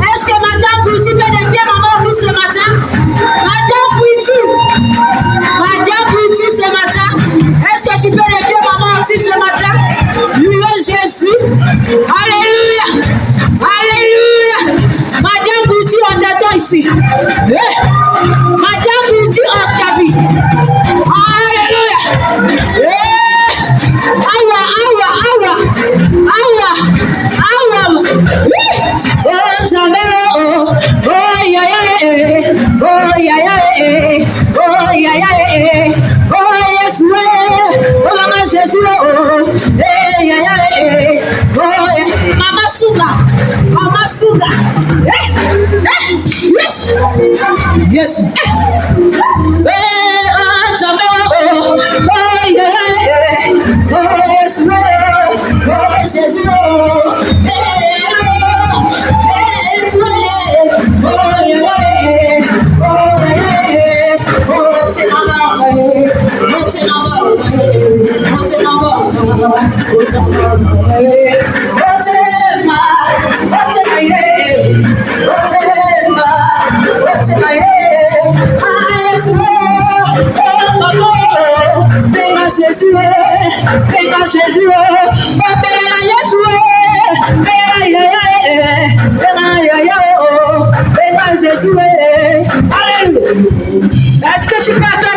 Est-ce que Madame Bouti fait des pieds, maman, dit ce matin? Madame Bouti ce matin, est-ce que tu fais des pieds, maman, dit ce matin? Louez Jésus. Alléluia. Alléluia. Madame Bouti, on t'attend ici. Madame Bouti, on t'habille. Alléluia. Awa. Mama Suga. Yes. Est-ce que tu peux